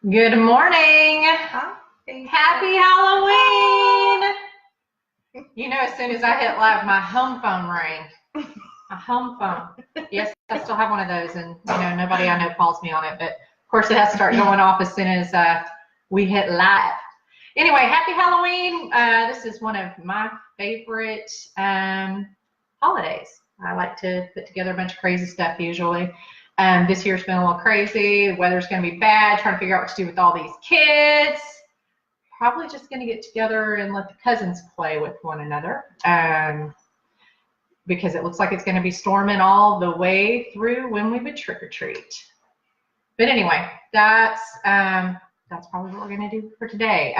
Good morning. Hi. Happy Halloween. You know, as soon as I hit live, my home phone rang. My home phone. Yes, I still have one of those, and nobody I know calls me on it, but of course it has to start going off as soon as we hit live. Anyway, happy Halloween. This is one of my favorite holidays. I like to put together a bunch of crazy stuff usually. This year's been a little crazy. The weather's going to be bad, trying to figure out what to do with all these kids. Probably just going to get together and let the cousins play with one another because it looks like it's going to be storming all the way through when we would trick or treat. But anyway, that's probably what we're going to do for today.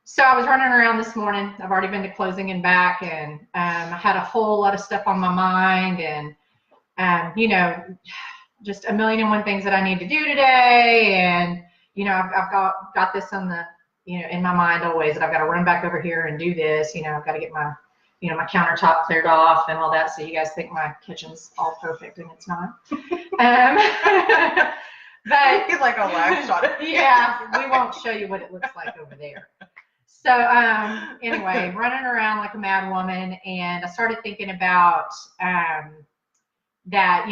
So I was running around this morning. I've already been to closing and back, and I had a whole lot of stuff on my mind, and just a million and one things that I need to do today. And, I've got this on the, in my mind always that I've got to run back over here and do this. I've got to get my, my countertop cleared off and all that. So you guys think my kitchen's all perfect, and it's not. But It's like a live shot. yeah, we won't show you what it looks like over there. So anyway, running around like a mad woman, and I started thinking about that,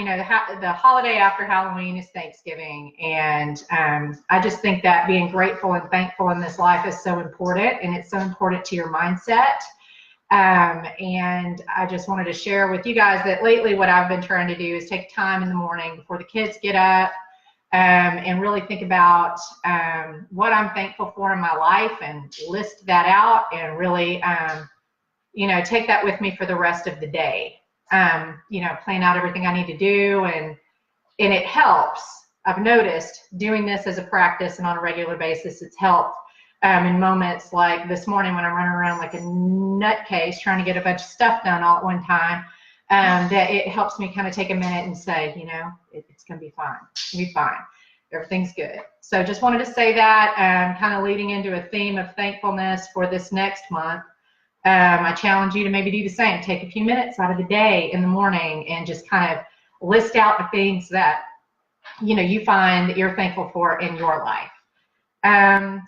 the holiday after Halloween is Thanksgiving. And I just think that being grateful and thankful in this life is so important, and it's so important to your mindset. And I just wanted to share with you guys that lately what I've been trying to do is take time in the morning before the kids get up and really think about what I'm thankful for in my life and list that out and really, take that with me for the rest of the day. Plan out everything I need to do, and it helps. I've noticed doing this as a practice and on a regular basis, it's helped in moments like this morning when I'm running around like a nutcase trying to get a bunch of stuff done all at one time, that it helps me kind of take a minute and say, it's going to be fine. It's going to be fine. Everything's good. So just wanted to say that, kind of leading into a theme of thankfulness for this next month. I challenge you to maybe do the same. Take a few minutes out of the day in the morning and just kind of list out the things that, you find that you're thankful for in your life.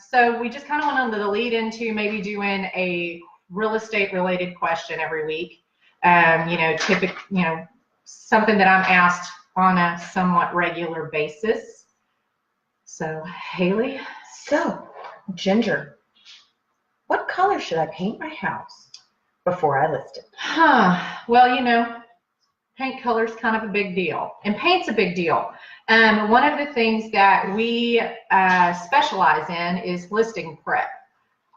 So we just kind of went on to lead into maybe doing a real estate related question every week. Something that I'm asked on a somewhat regular basis. So Haley. So, Ginger, what color should I paint my house before I list it? Well, paint color is kind of a big deal, and paint's a big deal. One of the things that we specialize in is listing prep.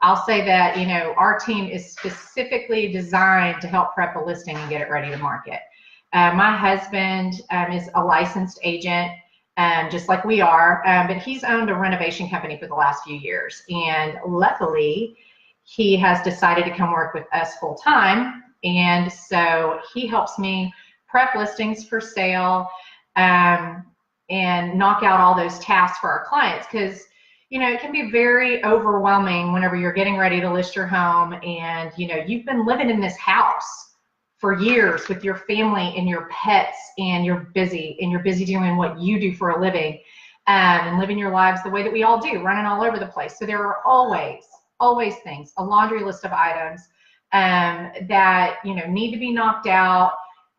I'll say that, our team is specifically designed to help prep a listing and get it ready to market. My husband is a licensed agent, just like we are, but he's owned a renovation company for the last few years. And luckily, he has decided to come work with us full time. And so he helps me prep listings for sale and knock out all those tasks for our clients. Because, it can be very overwhelming whenever you're getting ready to list your home and, you've been living in this house for years with your family and your pets, and you're busy doing what you do for a living, and living your lives the way that we all do, running all over the place. So there are always things, a laundry list of items that, need to be knocked out.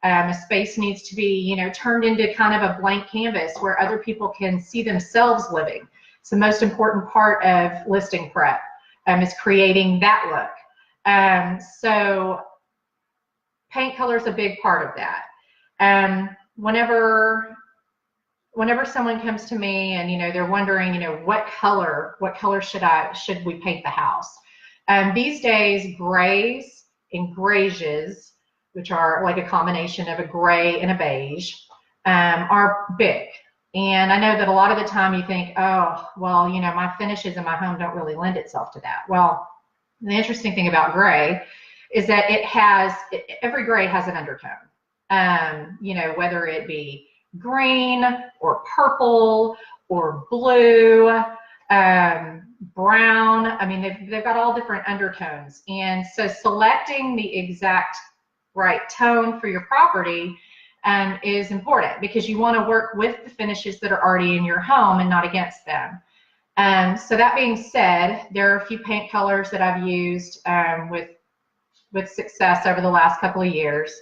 A space needs to be, turned into kind of a blank canvas where other people can see themselves living. It's the most important part of listing prep, is creating that look. So paint color is a big part of that. Whenever someone comes to me and they're wondering what color should we paint the house, these days grays and grays, which are like a combination of a gray and a beige, are big. And I know that a lot of the time you think, oh well, my finishes in my home don't really lend itself to that. Well, the interesting thing about gray is that every gray has an undertone, whether it be green or purple or blue, brown. I mean, they've got all different undertones. And so selecting the exact right tone for your property is important, because you want to work with the finishes that are already in your home and not against them. So that being said, there are a few paint colors that I've used with success over the last couple of years.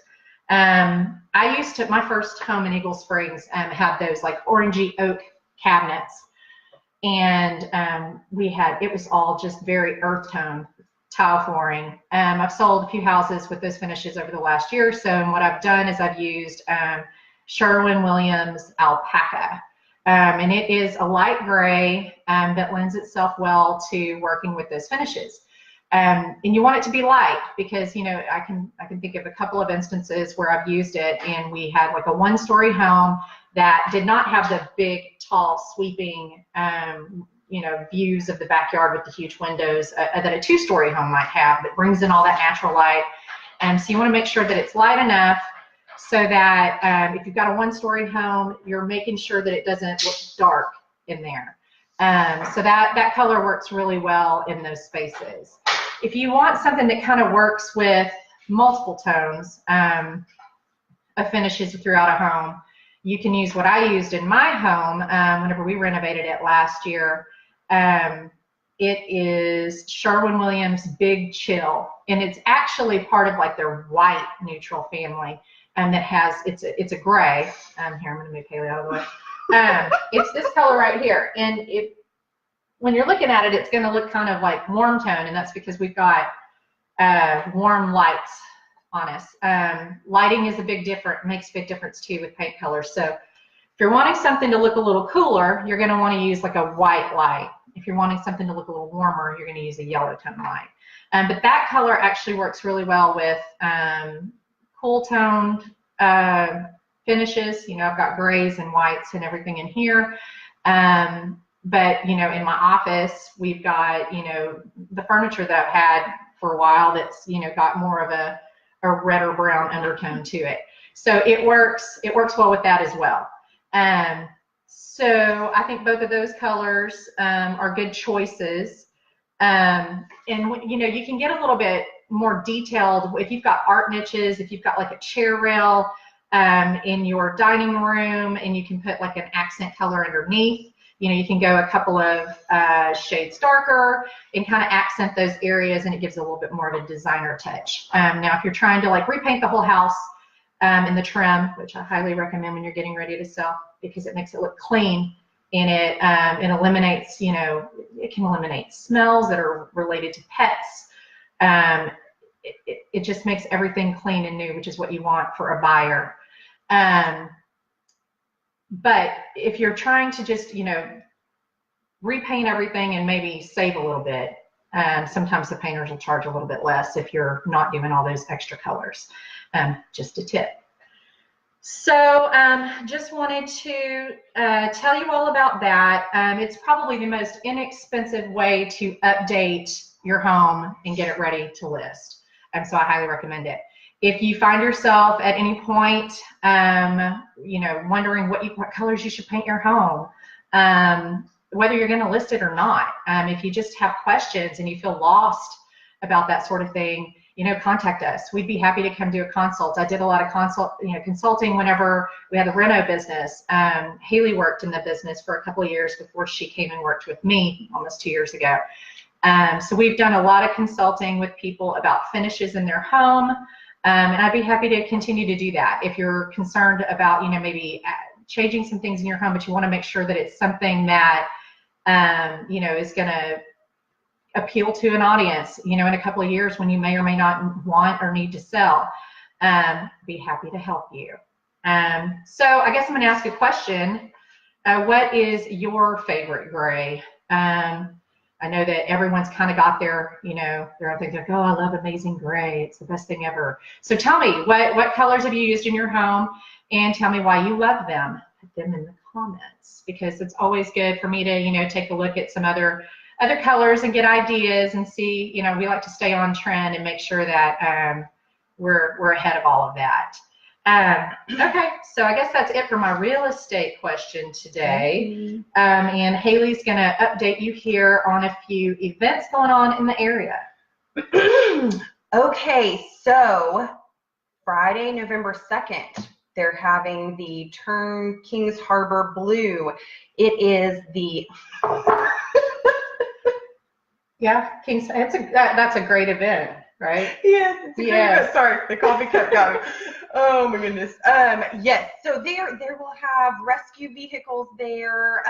I used to, my first home in Eagle Springs had those like orangey oak cabinets, and it was all just very earth tone tile flooring. I've sold a few houses with those finishes over the last year or so, and what I've done is I've used Sherwin-Williams alpaca. And it is a light gray that lends itself well to working with those finishes. And you want it to be light because, you know, I can think of a couple of instances where I've used it, and we had like a one-story home that did not have the big, tall, sweeping, you know, views of the backyard with the huge windows that a two-story home might have, that brings in all that natural light. So you want to make sure that it's light enough so that if you've got a one-story home, you're making sure that it doesn't look dark in there. So that color works really well in those spaces. If you want something that kind of works with multiple tones of finishes throughout a home, you can use what I used in my home whenever we renovated it last year. It is Sherwin-Williams Big Chill, and it's actually part of like their white neutral family, and that has, it's a gray. Here, I'm going to move Haley out of the way. It's this color right here, and when you're looking at it, it's going to look kind of like warm tone, and that's because we've got warm lights on us. Lighting is makes a big difference too with paint colors. So if you're wanting something to look a little cooler, you're going to want to use like a white light. If you're wanting something to look a little warmer, you're going to use a yellow tone light. But that color actually works really well with cool toned finishes. You know, I've got grays and whites and everything in here. But, you know, in my office, we've got, you know, the furniture that I've had for a while that's, you know, got more of a red or brown undertone to it. So it works well with that as well. So I think both of those colors are good choices. And, you know, you can get a little bit more detailed if you've got art niches, if you've got like a chair rail in your dining room, and you can put like an accent color underneath. You know, you can go a couple of shades darker and kind of accent those areas, and it gives a little bit more of a designer touch. Now, if you're trying to like repaint the whole house in the trim, which I highly recommend when you're getting ready to sell, because it makes it look clean, and it eliminates, you know, it can eliminate smells that are related to pets. It just makes everything clean and new, which is what you want for a buyer. But if you're trying to just, you know, repaint everything and maybe save a little bit, sometimes the painters will charge a little bit less if you're not doing all those extra colors. Just a tip. So just wanted to tell you all about that. It's probably the most inexpensive way to update your home and get it ready to list. So I highly recommend it. If you find yourself at any point, you know, wondering what colors you should paint your home, whether you're going to list it or not, if you just have questions and you feel lost about that sort of thing, you know, contact us. We'd be happy to come do a consult. I did a lot of consulting whenever we had the reno business. Haley worked in the business for a couple of years before she came and worked with me almost 2 years ago. So we've done a lot of consulting with people about finishes in their home. And I'd be happy to continue to do that. If you're concerned about, you know, maybe changing some things in your home, but you want to make sure that it's something that, you know, is going to appeal to an audience, you know, in a couple of years when you may or may not want or need to sell, be happy to help you. So I guess I'm going to ask a question. What is your favorite gray? I know that everyone's kind of got their, you know, their own things like, oh, I love Amazing Gray. It's the best thing ever. So tell me, what colors have you used in your home, and tell me why you love them. Put them in the comments, because it's always good for me to, you know, take a look at some other colors and get ideas and see, you know, we like to stay on trend and make sure that we're ahead of all of that. Okay, so I guess that's it for my real estate question today. And Haley's going to update you here on a few events going on in the area. Okay, so Friday, November 2nd, they're having the Turn Kings Harbor Blue. It is the Yeah, that's a great event, right? Yes, it's a great Yes. event. Sorry, the coffee cup got me. Oh my goodness. Yes, so there will have rescue vehicles there.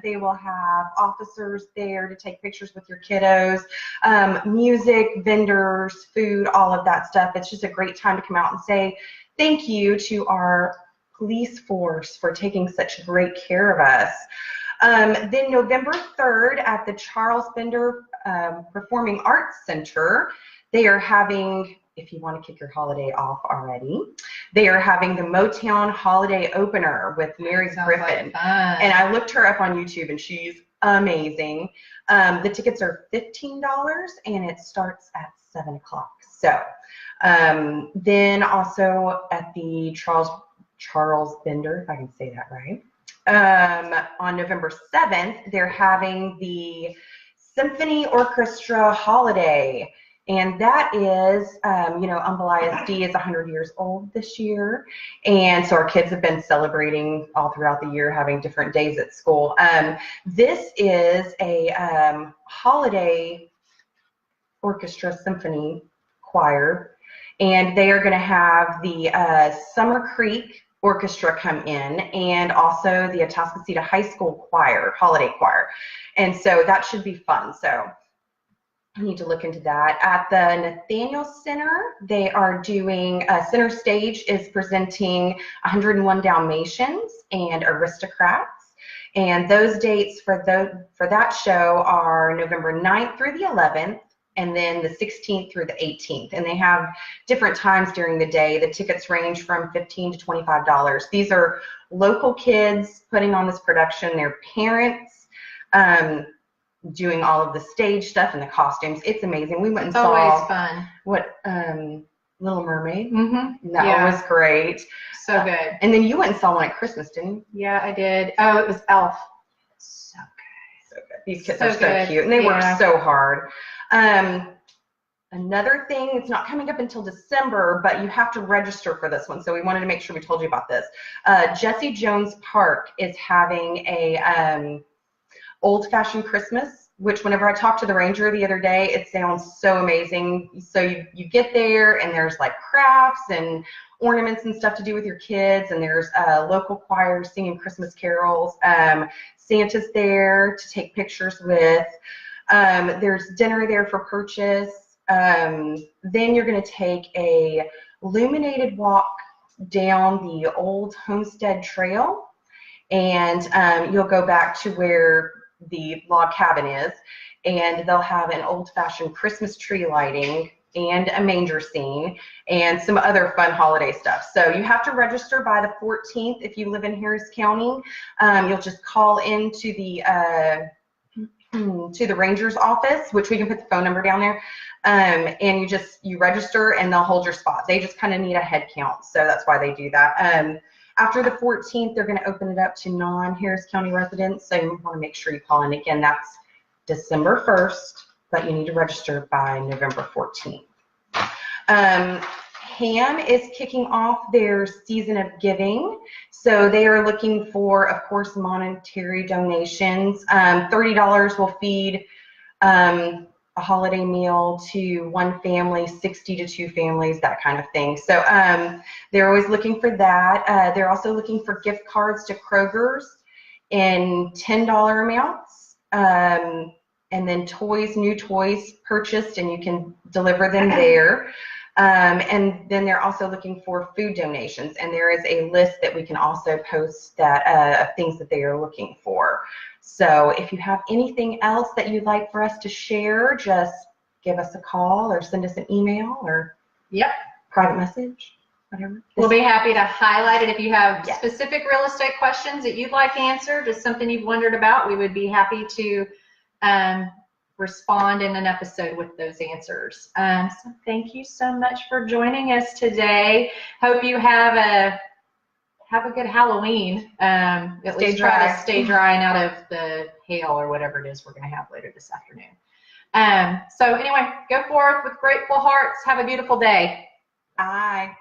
They will have officers there to take pictures with your kiddos. Music, vendors, food, all of that stuff. It's just a great time to come out and say thank you to our police force for taking such great care of us. Then November 3rd at the Charles Bender Performing Arts Center, they are having, if you want to kick your holiday off already, they are having the Motown Holiday Opener with Mary Griffin. Like fun. And I looked her up on YouTube and she's amazing. The tickets are $15 and it starts at 7 o'clock. So then also at the Charles Bender, if I can say that right, on November 7th, they're having the Symphony Orchestra Holiday. And that is, Humble ISD is 100 years old this year. And so our kids have been celebrating all throughout the year, having different days at school. This is a holiday orchestra symphony choir. And they are going to have the Summer Creek Orchestra come in, and also the Atascocita High School choir, holiday choir. And so that should be fun. So I need to look into that. At the Nathaniel Center, they are doing, Center Stage is presenting 101 Dalmatians and Aristocrats. And those dates for that show are November 9th through the 11th. And then the 16th through the 18th. And they have different times during the day. The tickets range from $15 to $25. These are local kids putting on this production, their parents doing all of the stage stuff and the costumes. It's amazing. We went and saw always fun. What Little Mermaid. Mm-hmm. That was great. So good. And then you went and saw one at Christmas, didn't you? Yeah, I did. Oh, it was Elf. So good. So good. These kids So are so good. cute, and they work Yeah. so hard. Another thing, it's not coming up until December, but you have to register for this one. So we wanted to make sure we told you about this. Jesse Jones Park is having a old-fashioned Christmas, which whenever I talked to the ranger the other day, it sounds so amazing. So you get there and there's like crafts and ornaments and stuff to do with your kids, and there's local choirs singing Christmas carols. Santa's there to take pictures with. There's dinner there for purchase. Then you're going to take a illuminated walk down the old Homestead Trail, and you'll go back to where the log cabin is, and they'll have an old-fashioned Christmas tree lighting and a manger scene and some other fun holiday stuff. So you have to register by the 14th if you live in Harris County. You'll just call into the ranger's office, which we can put the phone number down there, and you register and they'll hold your spot. They just kind of need a head count, so that's why they do that. After the 14th, they're going to open it up to non-Harris County residents, so you want to make sure you call in. Again, that's December 1st, but you need to register by November 14th. HAM is kicking off their season of giving, so they are looking for, of course, monetary donations. $30 will feed a holiday meal to one family, 60 to 2 families, that kind of thing. So they're always looking for that. They're also looking for gift cards to Kroger's in $10 amounts. And then new toys purchased, and you can deliver them there. And then they're also looking for food donations, and there is a list that we can also post that of things that they are looking for. So if you have anything else that you'd like for us to share, just give us a call or send us an email or private message, whatever. We'll be happy to highlight it. If you have specific real estate questions that you'd like answered, just something you've wondered about, we would be happy to respond in an episode with those answers. So thank you so much for joining us today. Hope you have a good Halloween. At least try to stay dry and out of the hail or whatever it is we're going to have later this afternoon. So anyway, go forth with grateful hearts. Have a beautiful day. Bye.